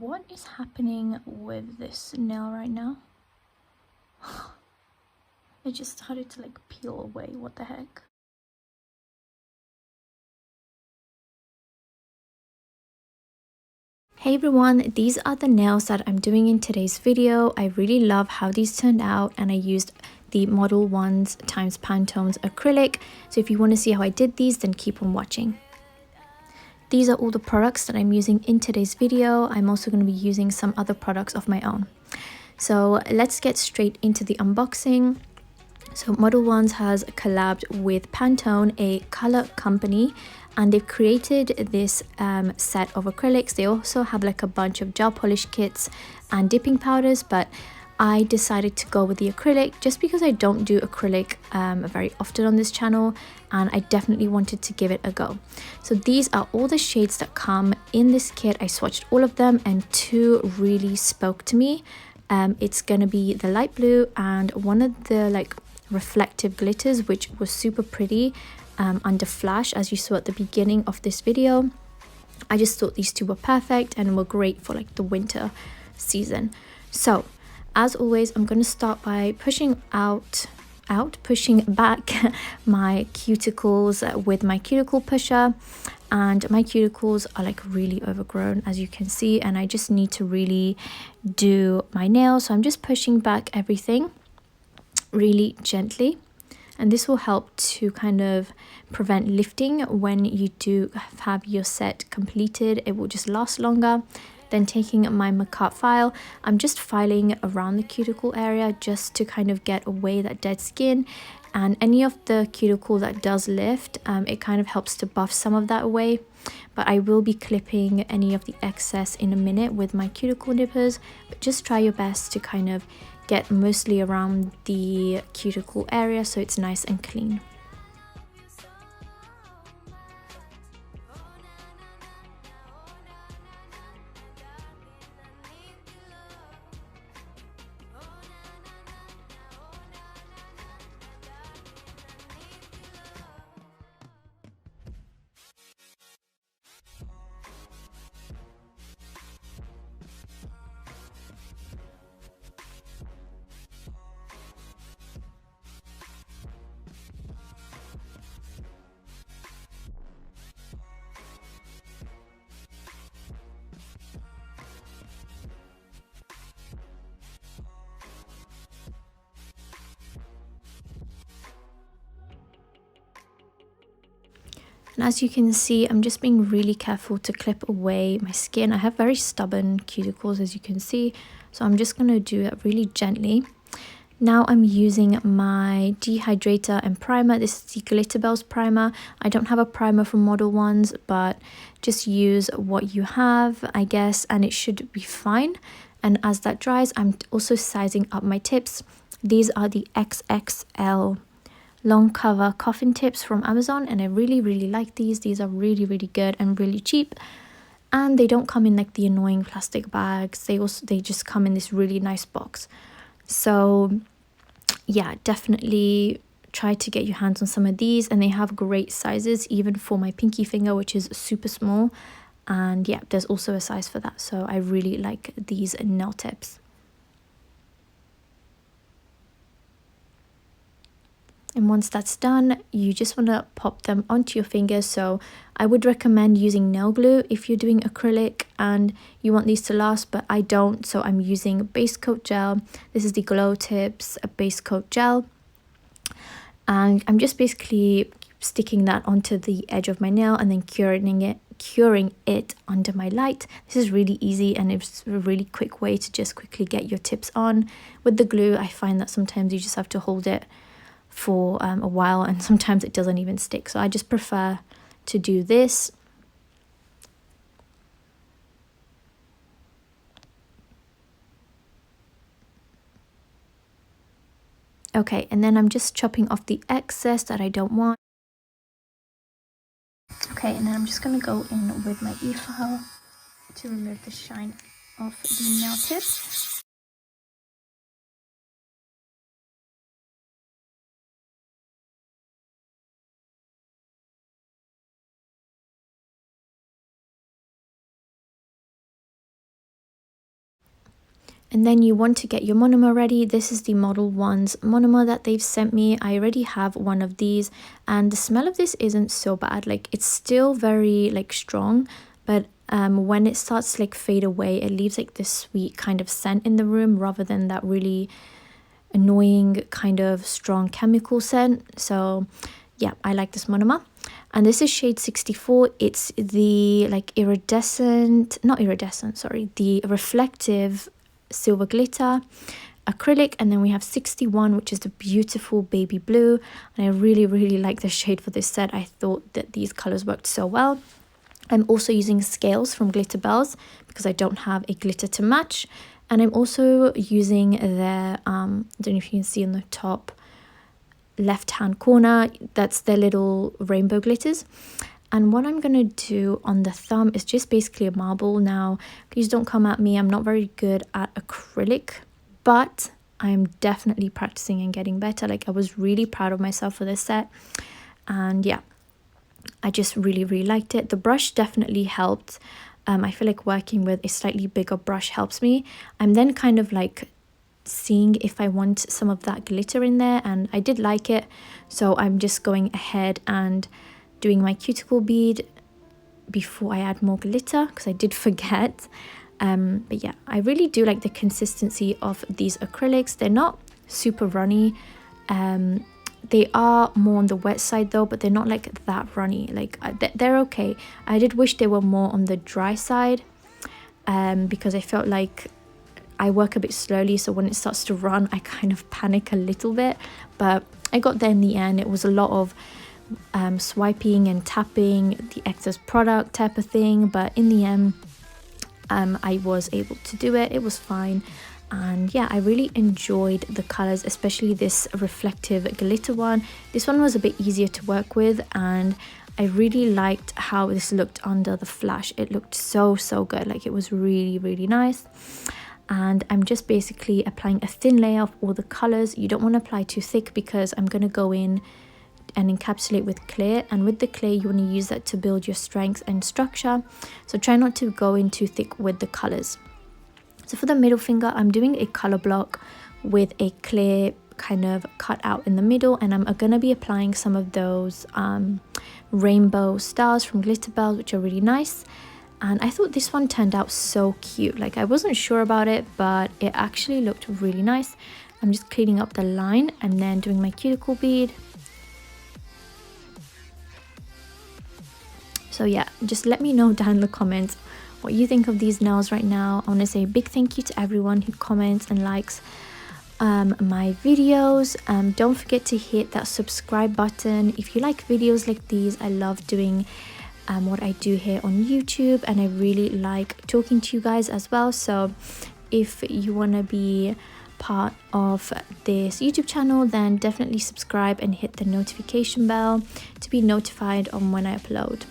What is happening with this nail right now? It just started to like peel away. What the heck? Hey everyone, these are the nails that I'm doing in today's video. I really love how these turned out, and I used the Modelones times Pantone's acrylic. So if you want to see how I did these, then keep on watching. These are all the products that I'm using in today's video. I'm also going to be using some other products of my own. So let's get straight into the unboxing. So Modelones has collabed with Pantone, a color company, and they've created this set of acrylics. They also have like a bunch of gel polish kits and dipping powders, but I decided to go with the acrylic just because I don't do acrylic very often on this channel, and I definitely wanted to give it a go. So these are all the shades that come in this kit. I swatched all of them and two really spoke to me. It's gonna be the light blue and one of the like reflective glitters, which was super pretty under flash, as you saw at the beginning of this video. I just thought these two were perfect and were great for like the winter season. So as always, I'm going to start by pushing back my cuticles with my cuticle pusher. And my cuticles are like really overgrown, as you can see, and I just need to really do my nails. So I'm just pushing back everything really gently, and this will help to kind of prevent lifting when you do have your set completed. It will just last longer. Then taking my Macut file, I'm just filing around the cuticle area just to kind of get away that dead skin, and any of the cuticle that does lift, it kind of helps to buff some of that away. But I will be clipping any of the excess in a minute with my cuticle nippers, but just try your best to kind of get mostly around the cuticle area so it's nice and clean. And as you can see, I'm just being really careful to clip away my skin. I have very stubborn cuticles, as you can see, so I'm just going to do it really gently. Now I'm using my Dehydrator and Primer. This is the Glitter Bells primer. I don't have a primer from Modelones, but just use what you have, I guess, and it should be fine. And as that dries, I'm also sizing up my tips. These are the XXL long cover coffin tips from Amazon, and I really like these. These are really good and really cheap, and they don't come in like the annoying plastic bags. They just come in this really nice box. So yeah, definitely try to get your hands on some of these, and they have great sizes even for my pinky finger, which is super small. And yeah, there's also a size for that, so I really like these nail tips. And once that's done, you just want to pop them onto your fingers. So I would recommend using nail glue if you're doing acrylic and you want these to last, but I don't, so I'm using base coat gel. This is the Glow Tips base coat gel, and I'm just basically sticking that onto the edge of my nail and then curing it under my light. This is really easy, and it's a really quick way to just quickly get your tips on. With the glue, I find that sometimes you just have to hold it for a while, and sometimes it doesn't even stick, so I just prefer to do this. Okay, and then I'm just chopping off the excess that I don't want. Okay, and then I'm just going to go in with my e-file to remove the shine of the nail tips. And then you want to get your monomer ready. This is the Modelones monomer that they've sent me. I already have one of these, and the smell of this isn't so bad. Like, it's still very like strong, but when it starts to like fade away, it leaves like this sweet kind of scent in the room rather than that really annoying kind of strong chemical scent. So yeah, I like this monomer. And this is shade 64. It's the like the reflective silver glitter acrylic. And then we have 61, which is the beautiful baby blue, and I really like the shade for this set. I thought that these colors worked so well. I'm also using scales from Glitter Bells because I don't have a glitter to match, and I'm also using their I don't know if you can see in the top left hand corner, that's their little rainbow glitters. And what I'm gonna do on the thumb is just basically a marble. Now, please don't come at me, I'm not very good at acrylic, but I'm definitely practicing and getting better. Like, I was really proud of myself for this set, and yeah, I just really liked it. The brush definitely helped. I feel like working with a slightly bigger brush helps me. I'm then kind of like seeing if I want some of that glitter in there, and I did like it, so I'm just going ahead and doing my cuticle bead before I add more glitter because I did forget. But yeah, I really do like the consistency of these acrylics. They're not super runny. They are more on the wet side though, but they're not like that runny. Like, they're okay. I did wish they were more on the dry side, because I felt like I work a bit slowly, so when it starts to run I kind of panic a little bit. But I got there in the end. It was a lot of swiping and tapping the excess product type of thing, but in the end I was able to do it. It was fine. And yeah, I really enjoyed the colors, especially this reflective glitter one. This one was a bit easier to work with, and I really liked how this looked under the flash. It looked so good. Like, it was really nice. And I'm just basically applying a thin layer of all the colors. You don't want to apply too thick because I'm going to go in and encapsulate with clear, and with the clear you want to use that to build your strength and structure, so try not to go in too thick with the colors. So for the middle finger, I'm doing a color block with a clear kind of cut out in the middle, and I'm going to be applying some of those rainbow stars from Glitter Bells, which are really nice. And I thought this one turned out so cute. Like, I wasn't sure about it, but it actually looked really nice. I'm just cleaning up the line and then doing my cuticle bead. So yeah, just let me know down in the comments what you think of these nails right now. I want to say a big thank you to everyone who comments and likes my videos. Don't forget to hit that subscribe button if you like videos like these. I love doing what I do here on YouTube, and I really like talking to you guys as well. So if you want to be part of this YouTube channel, then definitely subscribe and hit the notification bell to be notified on when I upload.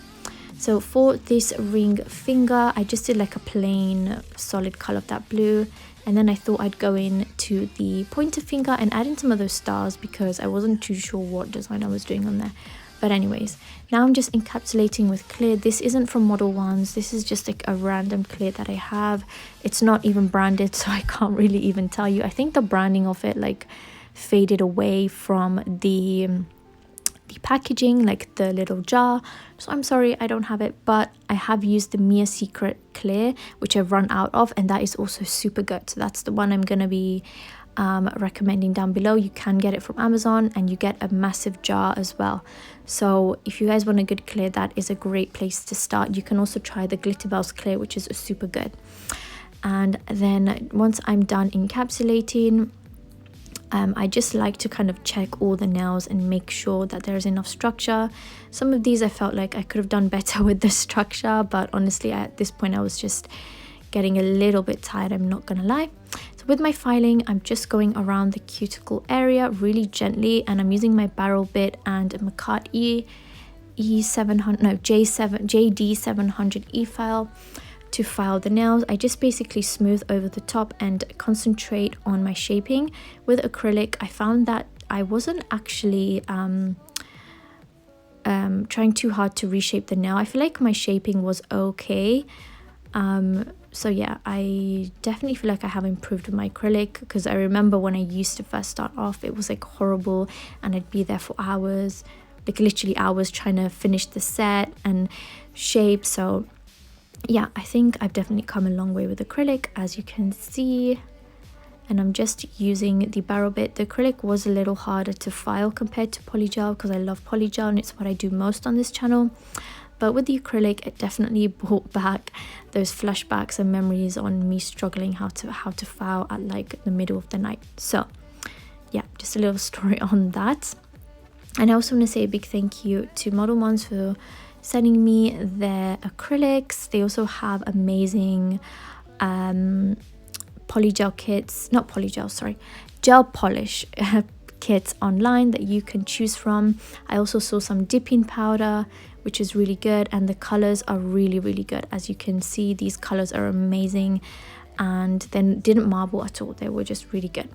So for this ring finger, I just did like a plain solid color of that blue, and then I thought I'd go in to the pointer finger and add in some of those stars because I wasn't too sure what design I was doing on there. But anyways, now I'm just encapsulating with clear. This isn't from Modelones. This is just like a random clear that I have. It's not even branded, so I can't really even tell you. I think the branding of it like faded away from the packaging, like the little jar. So I'm sorry, I don't have it, but I have used the Mia Secret clear, which I've run out of, and that is also super good. So that's the one I'm gonna be recommending down below. You can get it from Amazon, and you get a massive jar as well. So if you guys want a good clear, that is a great place to start. You can also try the Glitter Bells clear, which is super good. And then once I'm done encapsulating, I just like to kind of check all the nails and make sure that there's enough structure. Some of these I felt like I could have done better with the structure, but honestly at this point I was just getting a little bit tired, I'm not gonna lie. So with my filing, I'm just going around the cuticle area really gently, and I'm using my barrel bit and a McCart JD700 e-file to file the nails. I just basically smooth over the top and concentrate on my shaping. With acrylic, I found that I wasn't actually trying too hard to reshape the nail. I feel like my shaping was okay, So yeah, I definitely feel like I have improved with my acrylic, because I remember when I used to first start off, it was like horrible, and I'd be there for hours, like literally hours, trying to finish the set and shape. So yeah, I think I've definitely come a long way with acrylic, as you can see. And I'm just using the barrel bit. The acrylic was a little harder to file compared to polygel, because I love polygel and it's what I do most on this channel. But with the acrylic, it definitely brought back those flashbacks and memories on me struggling how to file at like the middle of the night. So yeah, just a little story on that. And I also want to say a big thank you to MODELONES for sending me their acrylics. They also have amazing polygel kits, not polygel, sorry, gel polish kits online that you can choose from. I also saw some dipping powder, which is really good, and the colors are really good. As you can see, these colors are amazing, and then didn't marble at all. They were just really good.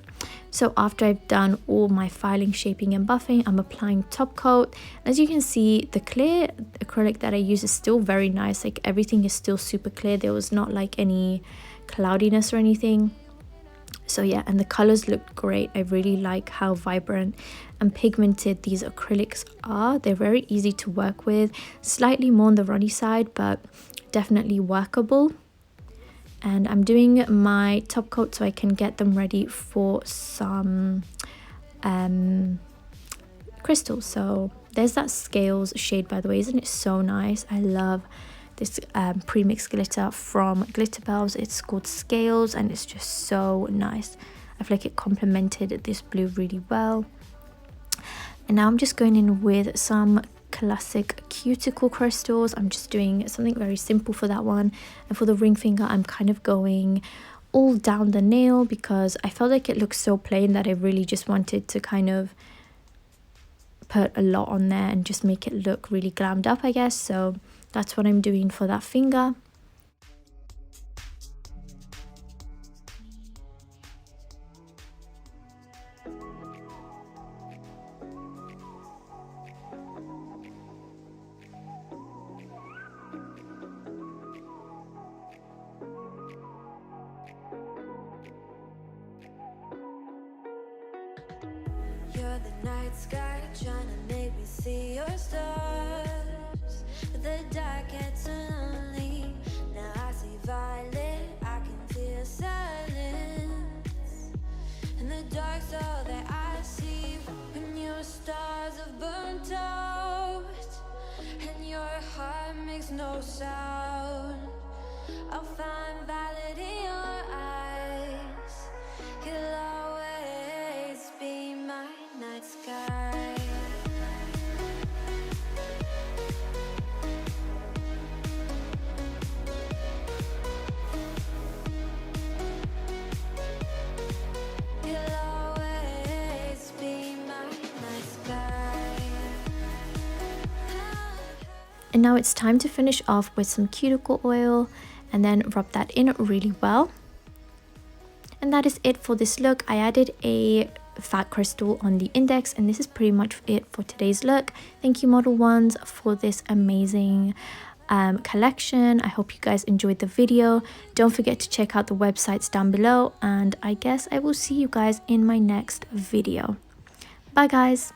So after I've done all my filing, shaping and buffing, I'm applying top coat. As you can see, the clear acrylic that I use is still very nice. Like everything is still super clear. There was not like any cloudiness or anything. So yeah, and the colors look great. I really like how vibrant and pigmented these acrylics are. They're very easy to work with, slightly more on the runny side, but definitely workable. And I'm doing my top coat so I can get them ready for some crystals. So there's that Scales shade, by the way. Isn't it so nice? I love this pre-mixed glitter from Glitterbels. It's called Scales, and it's just so nice. I feel like it complemented this blue really well. And now I'm just going in with some classic cuticle crystals. I'm just doing something very simple for that one. And for the ring finger, I'm kind of going all down the nail, because I felt like it looked so plain that I really just wanted to kind of put a lot on there and just make it look really glammed up, I guess. So that's what I'm doing for that finger. You're the night sky, trying to make me see your stars. But the dark gets lonely. Now I see violet, I can feel silence. In the dark's all that I see. When your stars have burnt out and your heart makes no sound, I'll find violet in your eyes. You'll always be my night sky. You'll always be my night sky. And now it's time to finish off with some cuticle oil and then rub that in really well. And that is it for this look. I added a fat crystal on the index, and this is pretty much it for today's look. Thank you, MODELONES, for this amazing collection. I hope you guys enjoyed the video. Don't forget to check out the websites down below, and I guess I will see you guys in my next video. Bye guys.